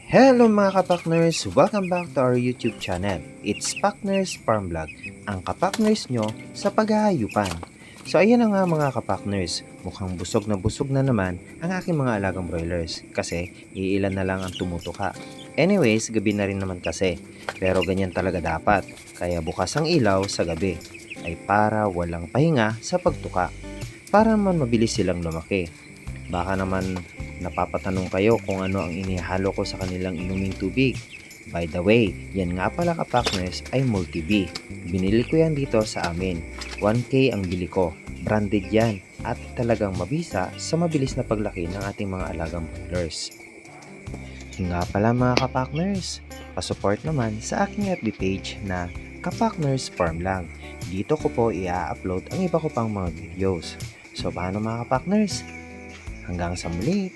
Hello mga kapakners! Welcome back to our YouTube channel. It's Pakners Farm Vlog, ang kapakners nyo sa paghahayupan. So ayan na nga mga kapakners, mukhang busog na naman ang aking mga alagang broilers kasi iilan na lang ang tumutuka. Anyways, gabi na rin naman kasi, pero ganyan talaga dapat. Kaya bukas ang ilaw sa gabi ay para walang pahinga sa pagtuka, para naman mabilis silang lumaki. Baka naman napapatanong kayo kung ano ang inihalo ko sa kanilang inuming tubig. By the way, yan nga pala kapakners ay Multi-B. Binili ko yan dito sa amin. 1K ang bili ko. Branded yan at talagang mabisa sa mabilis na paglaki ng ating mga alagang broilers. Nga pala mga kapakners, pasupport naman sa aking FB page na Kapakners Farm lang. Dito ko po i-upload ang iba ko pang mga videos. So paano mga kapakners? Hanggang sa muli!